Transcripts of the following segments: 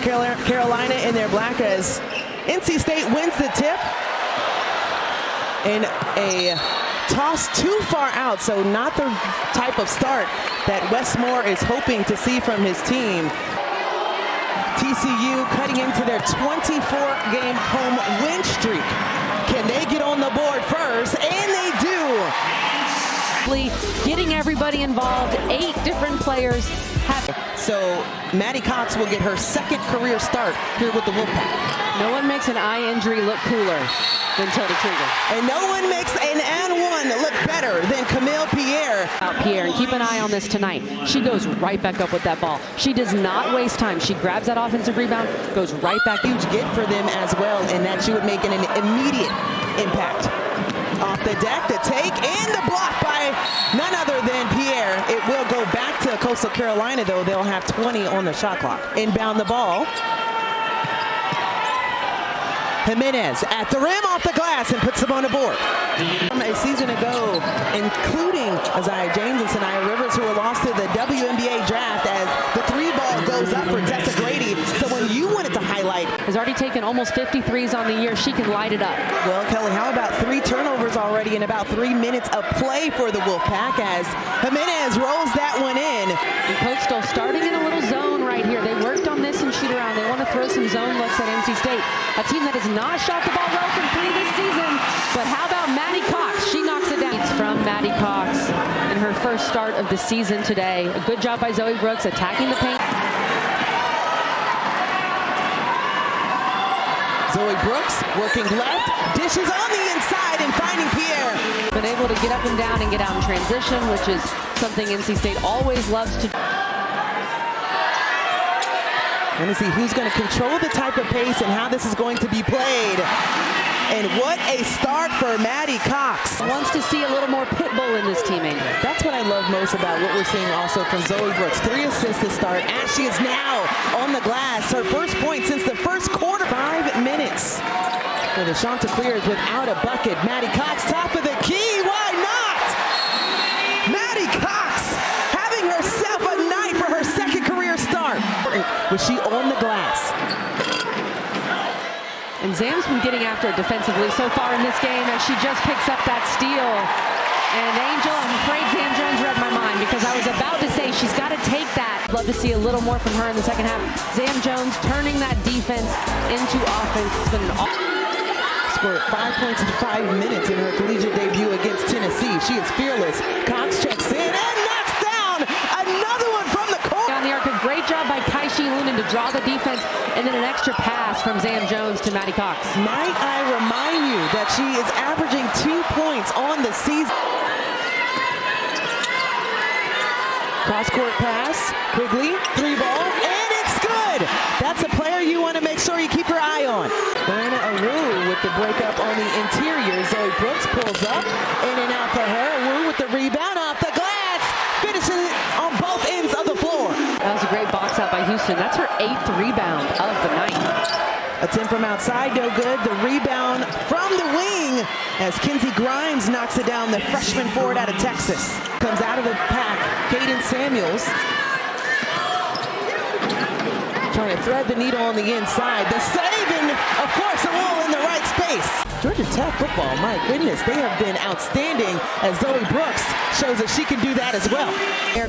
Carolina in their black as NC State wins the tip. And a toss too far out, so not the type of start that Westmore is hoping to see from his team. TCU cutting into their 24-game home win streak. Can they get on the board first? And they do. Getting everybody involved, 8 different players. So Maddie Cox will get her second career start here with the Wolfpack. No one makes an eye injury look cooler than Tilda Trigger. And no one makes an and one look better than Camille Pierre. Pierre, and keep an eye on this tonight. She goes right back up with that ball. She does not waste time. She grabs that offensive rebound, goes right back. Huge get for them as well, and that she would make an immediate impact. Off the deck, the take, and the block by none other than Pierre. It will go back to Coastal Carolina, though. They'll have 20 on the shot clock. Inbound the ball. Jimenez at the rim, off the glass, and puts them on the board. A season ago, including Isaiah James and Sanaya Rivers, who were lost to the WNBA draft as the 3-ball goes up for Tessa Grady. So when you wanted to highlight, has already taken almost 50 threes on the year. She can light it up. Well, Kelly, how about 3 turnovers already in about 3 minutes of play for the Wolfpack as Jimenez rolls that one in. And Coastal starting in a little zone right here. They worked on this and shoot around. They want to throw some zone looks at NC State. A team that has not shot the ball well from 3 this season. But how about Maddie Cox? She knocks it down. It's from Maddie Cox in her first start of the season today. A good job by Zoe Brooks attacking the paint. Zoe Brooks working left, dishes on the inside and finding Pierre. Been able to get up and down and get out in transition, which is something NC State always loves to do. Let me see who's going to control the type of pace and how this is going to be played. And what a start for Maddie Cox. Wants to see a little more pit bull in this team, Angel. That's what I love most about what we're seeing also from Zoe Brooks. 3 assists to start as she is now on the glass. Her first point since the first quarter. 5 minutes. For the Shanta Clears without a bucket. Maddie Cox, top of the key. Why not? Maddie Cox having herself a night for her second career start. Was she on the glass? And Zam's been getting after it defensively so far in this game as she just picks up that steal. And Angel, I'm afraid Zam Jones read my mind because I was about to say she's got to take that. Love to see a little more from her in the second half. Zam Jones turning that defense into offense. It's been an scored 5 points in 5 minutes in her collegiate debut against Tennessee. She is fearless. Cox checks in and knocks down another one from the corner. On the arc, a great job by Kaishi Lunan to draw the defense, and then an extra pass from Zam Jones to Maddie Cox. Might I remind you that she is averaging 2 points on the season. Cross-court pass, Quigley, 3-ball, and it's good! That's a player you want to make sure you keep your eye on. Diana Awu with the breakup on the interior. Zoe Brooks pulls up, in and out for her. Awu with the rebound off the glass, finishing it on both ends of the floor. That was a great box out by Houston. That's her 8th rebound of the night. Attempt from outside, no good. The rebound from the wing as Kinsey Grimes knocks it down, the freshman forward out of Texas. Comes out of the pack, Caden Samuels. Trying to thread the needle on the inside. The save, and of course, a wall in the right space. Georgia Tech football, my goodness, they have been outstanding as Zoe Brooks shows that she can do that as well.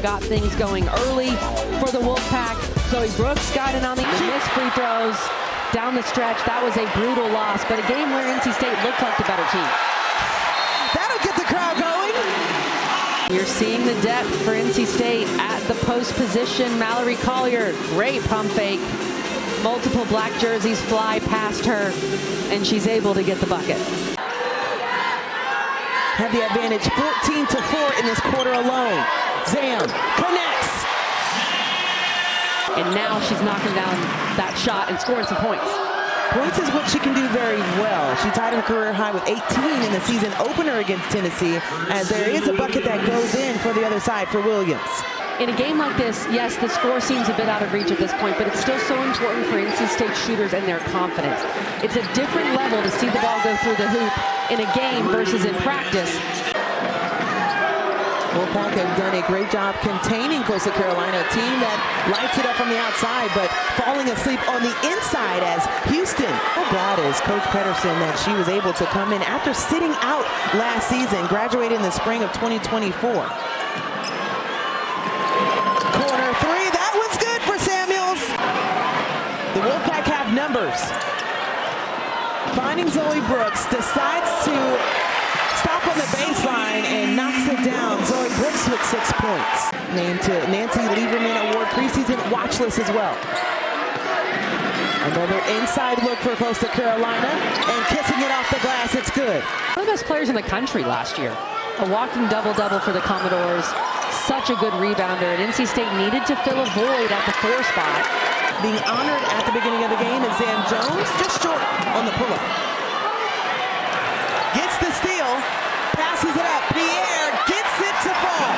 Got things going early for the Wolfpack. Zoe Brooks got in on the missed free throws. Down the stretch, that was a brutal loss, but a game where NC State looked like the better team. That'll get the crowd going. You're seeing the depth for NC State at the post position. Mallory Collier, great pump fake. Multiple black jerseys fly past her, and she's able to get the bucket. Have the advantage 14-4 in this quarter alone. Zam connects. And now she's knocking down that shot and scoring some points. Points is what she can do very well. She tied her career high with 18 in the season opener against Tennessee, as there is a bucket that goes in for the other side for Williams. In a game like this, yes, the score seems a bit out of reach at this point, but it's still so important for NC State shooters and their confidence. It's a different level to see the ball go through the hoop in a game versus in practice. Wolfpack have done a great job containing Coastal Carolina, a team that lights it up from the outside, but falling asleep on the inside as Houston. So glad is Coach Pedersen that she was able to come in after sitting out last season, graduated in the spring of 2024. Corner three, that was good for Samuels. The Wolfpack have numbers. Finding Zoe Brooks, decides to stop on the baseline and knocks it down. Zoe Brooks with 6 points. Named to Nancy Lieberman Award preseason watch list as well. Another inside look for Coastal Carolina and kissing it off the glass. It's good. One of the best players in the country last year. A walking double-double for the Commodores. Such a good rebounder. And NC State needed to fill a void at the 4 spot. Being honored at the beginning of the game is Zam Jones, just short on the pull-up. Gets the steal, passes it up. Pierre gets it to fall.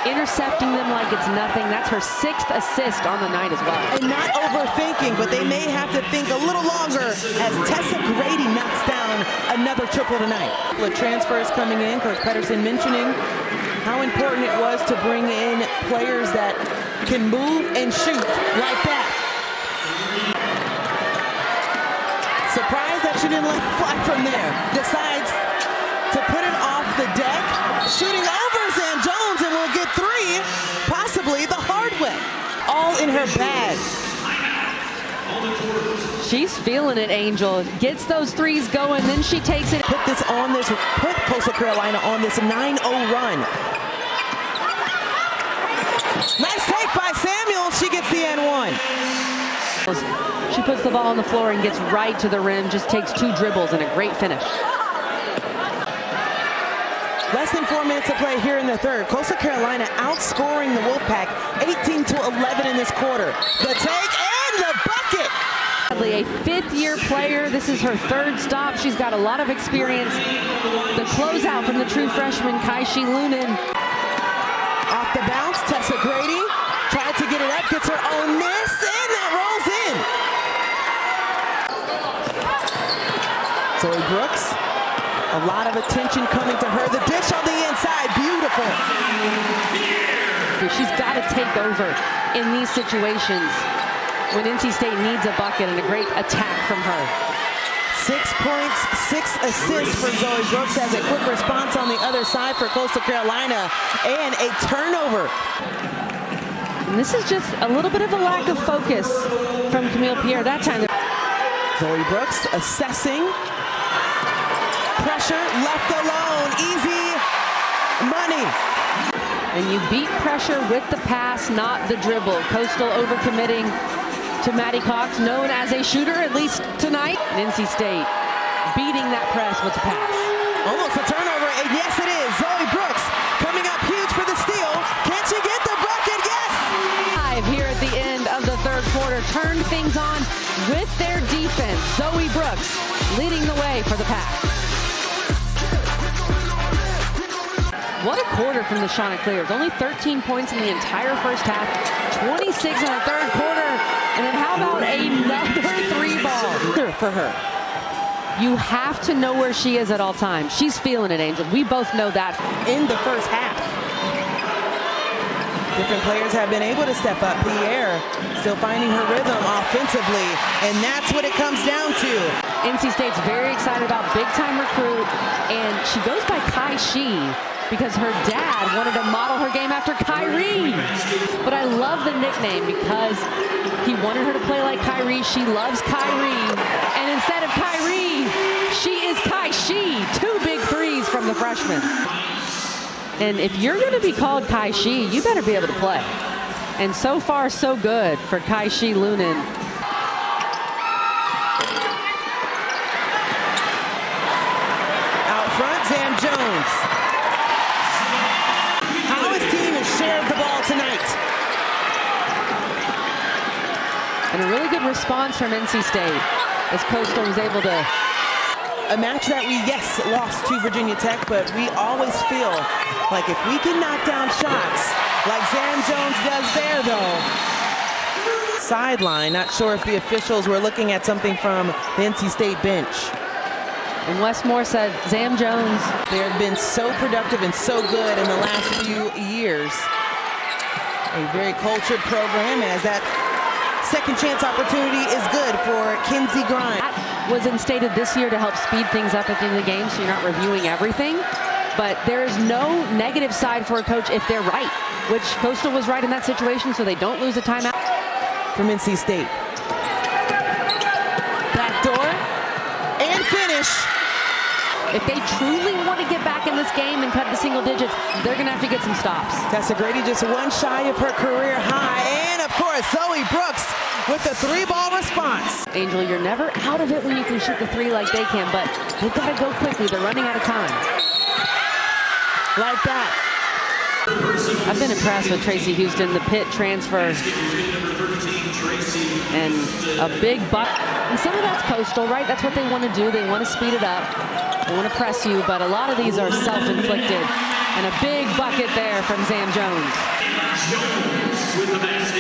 Intercepting them like it's nothing. That's her 6th assist on the night as well. And not overthinking, but they may have to think a little longer as Tessa Grady knocks down another triple tonight. With transfers coming in, Coach Pedersen mentioning how important it was to bring in players that can move and shoot like that. Surprised that she didn't let it fly from there. Decides to put it off the deck. Shooting over Zam Jones and will get 3, possibly the hard way. All in her bag. She's feeling it, Angel. Gets those 3s going, then she takes it. Put Coastal Carolina on this 9-0 run. Nice take by Samuel. She gets the N1. She puts the ball on the floor and gets right to the rim. Just takes 2 dribbles and a great finish. Less than 4 minutes to play here in the third. Coastal Carolina outscoring the Wolfpack 18-11 in this quarter. The take and the bucket. A 5th-year player. This is her 3rd stop. She's got a lot of experience. The closeout from the true freshman, Kaishi Lunan. Off the bounce, Tessa Grady tried to get it up, gets her own miss, and that rolls in. Zoe Brooks, a lot of attention coming to her. The dish on the inside, beautiful. She's got to take over in these situations when NC State needs a bucket, and a great attack from her. 6 points, 6 assists for Zoe Brooks as a quick response on the other side for Coastal Carolina, and a turnover. And this is just a little bit of a lack of focus from Camille Pierre that time. Zoe Brooks assessing. Pressure, left alone, easy money. And you beat pressure with the pass, not the dribble. Coastal overcommitting to Maddie Cox, known as a shooter, at least tonight. And NC State beating that press with the pass. Almost a turnover, and yes it is. Zoe Brooks coming up huge for the steal. Can she get the bucket? Yes! Here at the end of the third quarter, turned things on with their defense. Zoe Brooks leading the way for the pack. What a quarter from the Chanticleers. Only 13 points in the entire first half, 26 in the third quarter. And then how about another 3-ball for her? You have to know where she is at all times. She's feeling it, Angel. We both know that. In the first half. Different players have been able to step up. Pierre still finding her rhythm offensively, and that's what it comes down to. NC State's very excited about big-time recruit, and she goes by Kai Shi because her dad wanted to model her game after Kyrie. But I love the nickname because he wanted her to play like Kyrie. She loves Kyrie. And instead of Kyrie, she is Kai Shi. 2 big 3s from the freshman. And if you're going to be called Kai Shi, you better be able to play. And so far, so good for Kaishi Lunan. Out front, Zam Jones. How his team has shared the ball tonight. And a really good response from NC State as Coastal was able to. A match that we, yes, lost to Virginia Tech, but we always feel like if we can knock down shots like Zam Jones does there, though. Sideline, not sure if the officials were looking at something from the NC State bench. And Westmore said, Zam Jones. They have been so productive and so good in the last few years. A very cultured program, as that second chance opportunity is good for Kinsey Grimes. That was instated this year to help speed things up at the end of the game, so you're not reviewing everything. But there is no negative side for a coach if they're right, which Coastal was right in that situation, so they don't lose a timeout. From NC State. Backdoor and finish. If they truly want to get back in this game and cut to single digits, they're going to have to get some stops. Tessa Grady just one shy of her career high. And of course, Zoe Brooks with the three-ball response. Angel, you're never out of it when you can shoot the three like they can, but they've got to go quickly. They're running out of time. Like that. I've been impressed with Tracy Houston, the Pitt transfer. And a big buck. And some of that's Coastal, right? That's what they want to do. They want to speed it up. They want to press you, but a lot of these are self-inflicted. And a big bucket there from Zam Jones.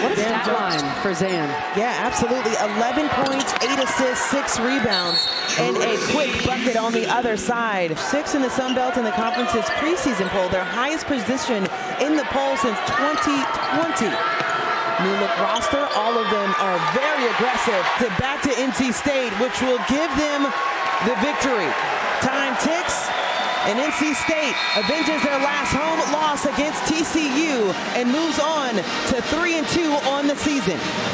What a stat line for Zam. Yeah, absolutely. 11 points, 8 assists, 6 rebounds, and a quick bucket on the other side. 6 in the Sun Belt in the conference's preseason poll, their highest position in the poll since 2020. New look roster, all of them are very aggressive. Back to NC State, which will give them the victory. Time ticks, and NC State avenges their last home loss against TCU and moves on to 3-2 on the season.